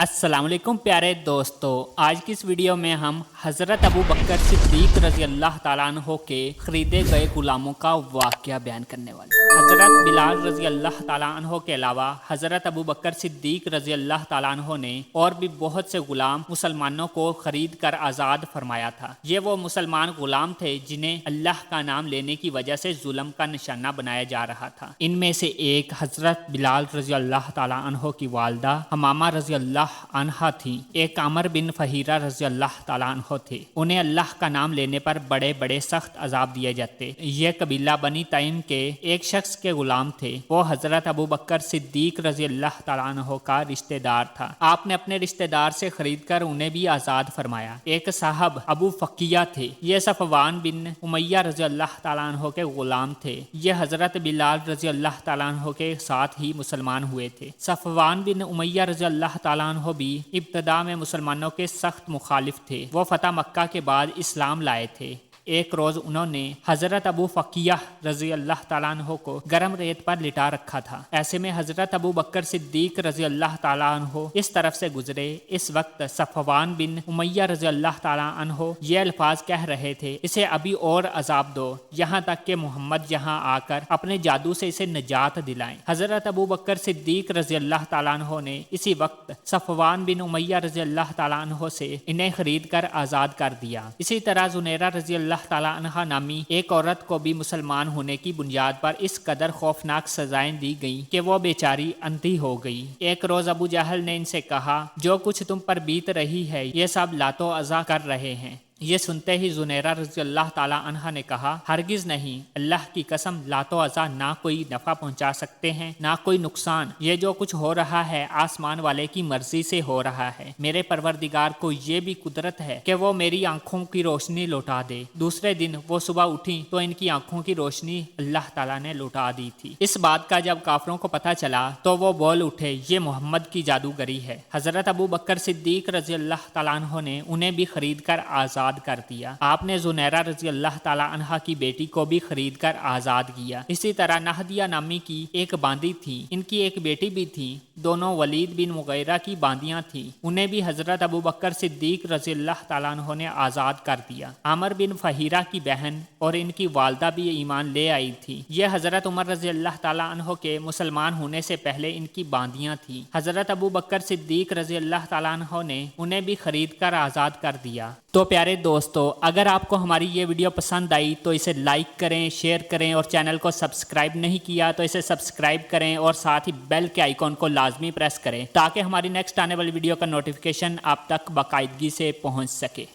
अस्सलाम वालेकुम प्यारे दोस्तों, आज की इस वीडियो में हम हज़रत अबू बकर सिद्दीक रज़ी अल्लाह ताला अन्हो के ख़रीदे गए ग़ुलामों का वाक़या बयान करने वाले। हज़रत बिलाल रज़ी अल्लाह ताला अन्हो के अलावा हज़रत अबू बकर सिद्दीक रज़ी अल्लाह ताला अन्हो ने और भी बहुत से ग़ुलाम मुसलमानों को ख़रीद कर आज़ाद फरमाया था। ये वो मुसलमान ग़ुलाम थे जिन्हें अल्लाह का नाम लेने की वजह से जुल्म का निशाना बनाया जा रहा था। इनमें से एक हज़रत बिलाल रज़ी अल्लाह ताला अन्हो की वालदा हमामा रज़ी अल्लाह अनहा थी। एक अमर बिन फहीरा रज़ी अल्लाह ताला अन्हो थे। उन्हें अल्लाह का नाम लेने पर बड़े बड़े सख्त अजाब दिए जाते। ये कबीला बनी तईम के एक शख्स के गुलाम थे। वो हज़रत अबू बकर सिद्दीक रज़ी अल्लाह ताला अन्हो का रिश्तेदार था। आपने अपने रिश्तेदार से खरीद कर उन्हें भी आज़ाद फरमाया। एक साहब अबू फकिया थे। ये सफवान बिन उमैया रज़ी अल्लाह ताला अन्हो के गुलाम थे। ये हज़रत बिलाल रज़ी अल्लाह ताला अन्हो के साथ ही मुसलमान हुए थे। सफवान बिन उमैया रज़ी अल्लाह ताला अन्हो भी इब्तदा में मुसलमानों के सख्त मुखालिफ थे। वो फतह मक्का के बाद इस्लाम लाए थे। एक रोज़ उन्होंने हज़रत अबू फकिया रज़ी अल्लाह ताला अन्हो को गर्म रेत पर लिटा रखा था। ऐसे में हज़रत अबू बकर सिद्दीक रज़ी अल्लाह ताला अन्हो इस तरफ से गुजरे। इस वक्त सफवान बिन उमैया रज़ी अल्लाह ताला अन्हो ये अल्फाज कह रहे थे, इसे अभी और अजाब दो, यहाँ तक कि मोहम्मद यहाँ आकर अपने जादू से इसे निजात दिलाएं। हज़रत अबू बकर सिद्दीक रज़ी अल्लाह ताला अन्हो ने इसी वक्त सफवान बिन उमैया रज़ी अल्लाह ताला अन्हो से इन्हें खरीद कर आज़ाद कर दिया। इसी तरह जुनैरा रज़ी अल्लाह ताला अन्हा नामी एक औरत को भी मुसलमान होने की बुनियाद पर इस कदर खौफनाक सजाएं दी गईं कि वो बेचारी अंधी हो गई। एक रोज अबू जहल ने इनसे कहा, जो कुछ तुम पर बीत रही है ये सब लातो अज़ा कर रहे हैं। ये सुनते ही जुनैरा रज़ी अल्लाह ताला अन्हा ने कहा, हरगिज़ नहीं, अल्लाह की कसम, लातो अज़ा ना कोई नफ़ा पहुंचा सकते हैं ना कोई नुकसान। ये जो कुछ हो रहा है आसमान वाले की मर्जी से हो रहा है। मेरे परवरदिगार को ये भी कुदरत है कि वो मेरी आंखों की रोशनी लौटा दे। दूसरे दिन वो सुबह उठी तो इनकी आंखों की रोशनी अल्लाह ताला ने लौटा दी थी। इस बात का जब काफिरों को पता चला तो वो बोल उठे, ये मोहम्मद की जादूगरी है। हज़रत अबू बकर सिद्दीक रज़ी अल्लाह ताला अन्हो ने उन्हें भी खरीद कर आज़ाद कर दिया। आपने जुनैरा रज़ी अल्लाह ताला अन्हा की बेटी को भी खरीद कर आज़ाद किया। इसी तरह नहदिया नामी की एक बांदी थी। इनकी एक बेटी भी थी। दोनों वलीद बिन मुगैरा की बांदियां थी। उन्हें भी हज़रत अबू बकर सिद्दीक रज़ी अल्लाह ताला अन्हो ने आज़ाद कर दिया। आमर बिन फहीरा की बहन और इनकी वालदा भी ईमान ले आई थी। यह हज़रत उमर रज़ी अल्लाह ताला अन्हो के मुसलमान होने से पहले इनकी बांदियां थी। हज़रत अबू बकर सिद्दीक रज़ी अल्लाह ताला अन्हो ने उन्हें भी खरीद कर आज़ाद कर दिया। तो प्यारे दोस्तों, अगर आपको हमारी ये वीडियो पसंद आई तो इसे लाइक करें, शेयर करें और चैनल को सब्सक्राइब नहीं किया तो इसे सब्सक्राइब करें और साथ ही बेल के आइकॉन को लाजमी प्रेस करें ताकि हमारी नेक्स्ट आने वाली वीडियो का नोटिफिकेशन आप तक बाकायदगी से पहुंच सके।